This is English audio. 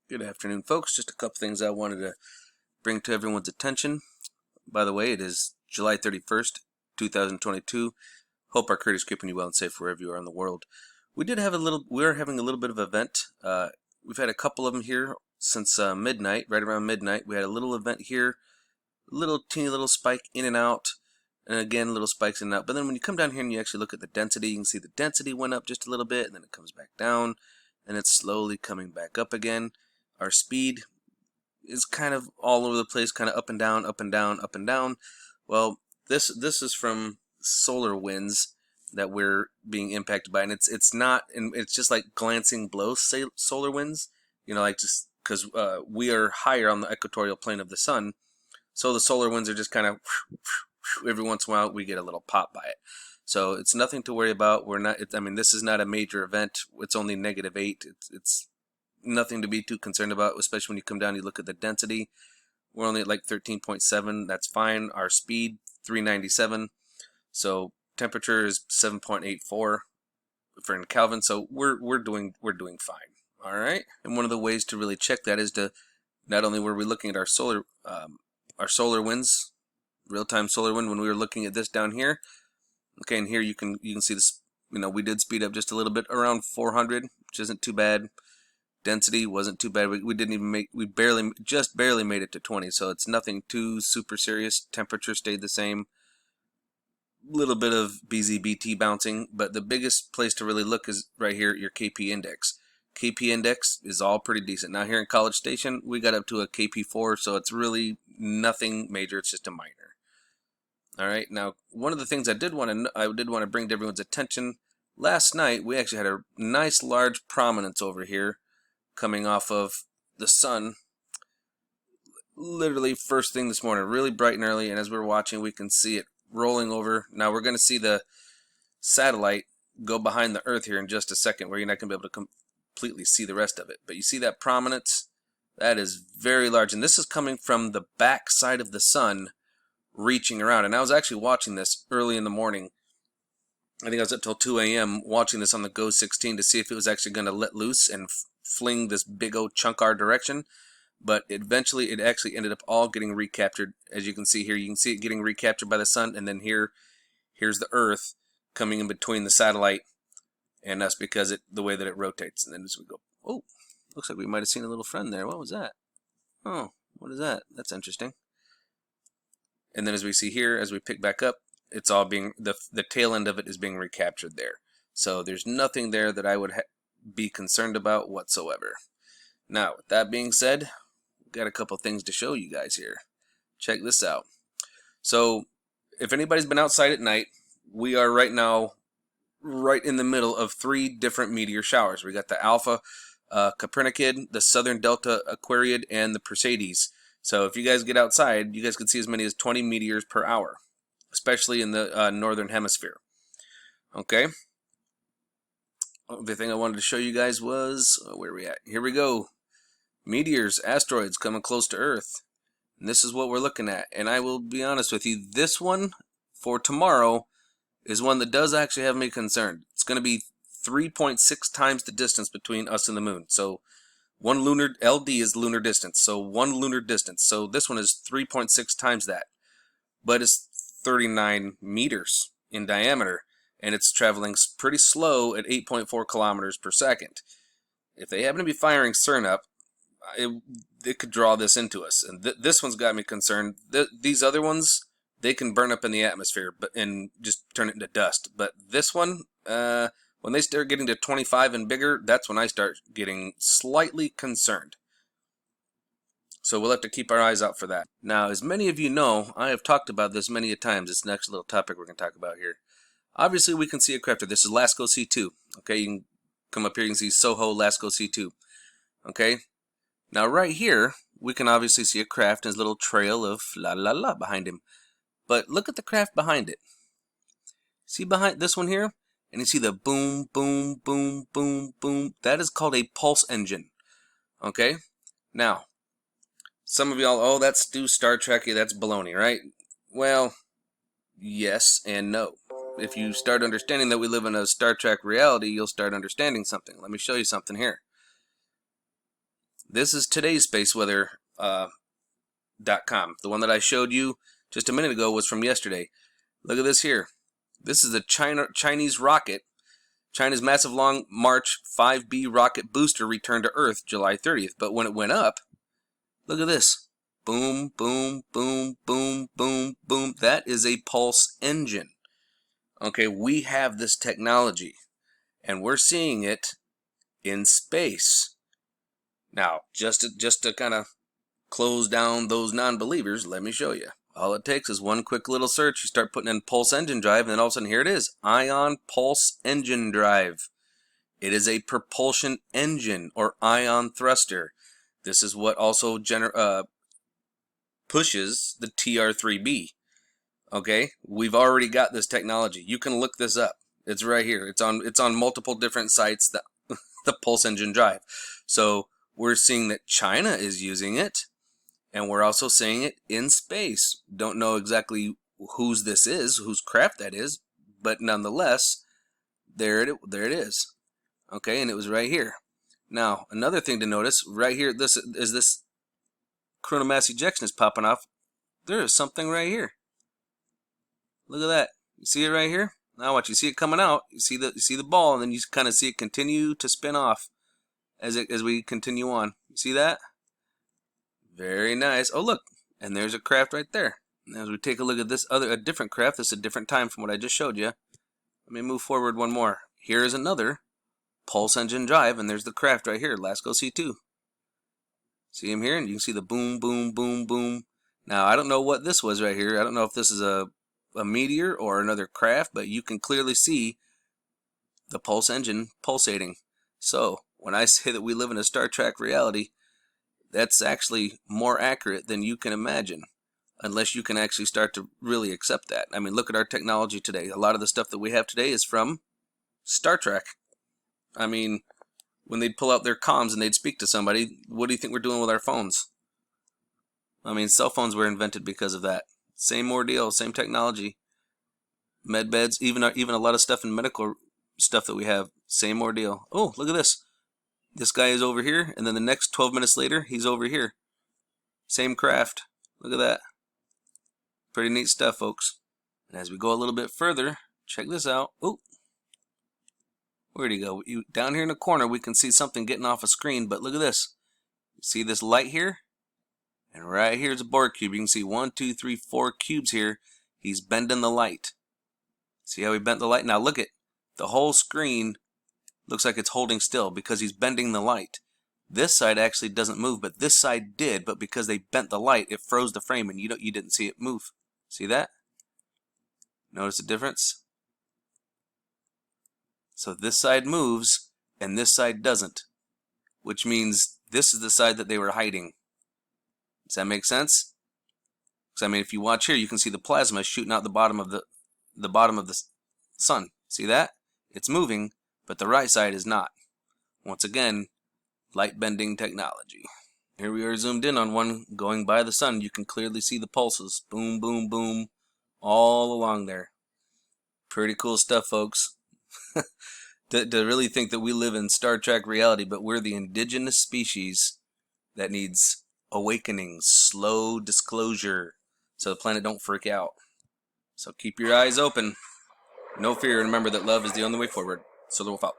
Good afternoon, folks. Just a couple things I wanted to bring to everyone's attention. By the way, it is July 31st, 2022. Hope our Kurt is keeping you well and safe wherever you are in the world. We're having a little bit of an event. We've had a couple of them here since midnight, right around midnight. We had a little event here, little teeny little spike in and out, and again, little spikes in and out. But then when you come down here and you actually look at the density, you can see the density went up just a little bit, and then it comes back down, and it's slowly coming back up again. Our speed is kind of all over the place, kind of up and down, up and down, up and down. Well, this is from solar winds that we're being impacted by, and it's not, and it's just like glancing below solar winds, like just because we are higher on the equatorial plane of the sun, so the solar winds are just kind of every once in a while we get a little pop by it. So it's nothing to worry about. This is not a major event. It's only -8. It's nothing to be too concerned about, especially when you come down, you look at the density. We're only at like 13.7. That's fine. Our speed 397. So temperature is 7.84 for in Kelvin. So we're doing fine. All right. And one of the ways to really check that is to not only were we looking at our solar winds, real-time solar wind, when we were looking at this down here. Okay, and here you can see this. We did speed up just a little bit, around 400, which isn't too bad. Density wasn't too bad. We didn't even just barely made it to 20, so it's nothing too super serious. Temperature stayed the same. Little bit of BZBT bouncing, but the biggest place to really look is right here at your KP index. KP index is all pretty decent. Now here in College Station, we got up to a KP4, so it's really nothing major. It's just a minor. All right. Now, one of the things I did want to bring to everyone's attention. Last night, we actually had a nice large prominence over here, coming off of the sun, literally first thing this morning, really bright and early, and as we're watching, we can see it rolling over. Now we're going to see the satellite go behind the Earth here in just a second, where you're not going to be able to completely see the rest of it. But you see that prominence? That is very large, and this is coming from the back side of the sun, reaching around. And I was actually watching this early in the morning. I think I was up till 2 a.m. watching this on the Go 16 to see if it was actually going to let loose and fling this big old chunk our direction, but eventually it actually ended up all getting recaptured. As you can see here, you can see it getting recaptured by the sun, and then here's the Earth coming in between the satellite and us because the way that it rotates. And then as we go, oh, looks like we might have seen a little friend there. What was that? Oh, what is that? That's interesting. And then as we see here, as we pick back up, it's all being the tail end of it is being recaptured there. So there's nothing there that I would be concerned about whatsoever. Now, with that being said, we've got a couple things to show you guys here. Check this out. So, if anybody's been outside at night, we are right now right in the middle of 3 different meteor showers. We got the Alpha Copernicid, the Southern Delta Aquariid, and the Perseids. So, if you guys get outside, you guys can see as many as 20 meteors per hour, especially in the northern hemisphere. Okay. The thing I wanted to show you guys was, where are we at? Here we go. Meteors, asteroids coming close to Earth. And this is what we're looking at. And I will be honest with you, this one for tomorrow is one that does actually have me concerned. It's going to be 3.6 times the distance between us and the moon. So one lunar, LD is lunar distance. So one lunar distance. So this one is 3.6 times that. But it's 39 meters in diameter. And it's traveling pretty slow at 8.4 kilometers per second. If they happen to be firing CERN up, it could draw this into us. And this one's got me concerned. These other ones, they can burn up in the atmosphere and just turn it into dust. But this one, when they start getting to 25 and bigger, that's when I start getting slightly concerned. So we'll have to keep our eyes out for that. Now, as many of you know, I have talked about this many a times. This next little topic we're going to talk about here. Obviously, we can see a craft. This is LASCO C2. Okay, you can come up here. You can see SOHO LASCO C2. Okay, now right here, we can obviously see a craft and his little trail of la la la behind him. But look at the craft behind it. See behind this one here? And you see the boom, boom, boom, boom, boom. That is called a pulse engine. Okay, now, some of y'all, oh, that's too Star Trek-y, that's baloney, right? Well, yes and no. If you start understanding that we live in a Star Trek reality, you'll start understanding something. Let me show you something here. This is today's space weather .com. The one that I showed you just a minute ago was from yesterday. Look at this here. This is a Chinese rocket. China's massive Long March 5B rocket booster returned to Earth July 30th. But when it went up, look at this. Boom, boom, boom, boom, boom, boom. That is a pulse engine. Okay, we have this technology, and we're seeing it in space. Now, just to kind of close down those non-believers, let me show you. All it takes is one quick little search. You start putting in pulse engine drive, and then all of a sudden here it is, ion pulse engine drive. It is a propulsion engine or ion thruster. This is what also pushes the TR3B. Okay, we've already got this technology. You can look this up. It's right here. It's on multiple different sites. The pulse engine drive. So we're seeing that China is using it. And we're also seeing it in space. Don't know exactly whose this is, whose craft that is, but nonetheless, there it is. Okay, and it was right here. Now, another thing to notice, right here, this coronal mass ejection is popping off. There is something right here. Look at that. You see it right here? Now watch, you see it coming out. You see the ball, and then you kind of see it continue to spin off as we continue on. You see that? Very nice. Oh, look, and there's a craft right there. And as we take a look at this a different craft, this is a different time from what I just showed you. Let me move forward one more. Here is another pulse engine drive, and there's the craft right here, Lasco C2. See him here? And you can see the boom, boom, boom, boom. Now, I don't know what this was right here. I don't know if this is a meteor or another craft, but you can clearly see the pulse engine pulsating. So, when I say that we live in a Star Trek reality, that's actually more accurate than you can imagine, unless you can actually start to really accept that. I mean, look at our technology today. A lot of the stuff that we have today is from Star Trek. I mean, when they'd pull out their comms and they'd speak to somebody, what do you think we're doing with our phones? I mean, cell phones were invented because of that. Same ordeal, same technology. Med beds, even a lot of stuff in medical stuff that we have, same ordeal. Oh, look at this. This guy is over here, and then the next 12 minutes later, he's over here. Same craft. Look at that. Pretty neat stuff, folks. And as we go a little bit further, check this out. Oh, where'd he go? Down here in the corner, we can see something getting off a screen, but look at this. You see this light here? And right here's a Borg cube. You can see 1, 2, 3, 4 cubes here. He's bending the light. See how he bent the light? Now look at the whole screen. Looks like it's holding still because he's bending the light. This side actually doesn't move, but this side did, but because they bent the light, it froze the frame and you didn't see it move. See that? Notice the difference? So this side moves and this side doesn't, which means this is the side that they were hiding. Does that make sense? Because I mean, if you watch here, you can see the plasma shooting out the bottom of the sun. See that? It's moving, but the right side is not. Once again, light bending technology. Here we are zoomed in on one going by the sun. You can clearly see the pulses. Boom, boom, boom, all along there. Pretty cool stuff, folks. to really think that we live in Star Trek reality, but we're the indigenous species that needs awakening, slow disclosure, so the planet don't freak out. So keep your eyes open. No fear, and remember that love is the only way forward. So the wolf out.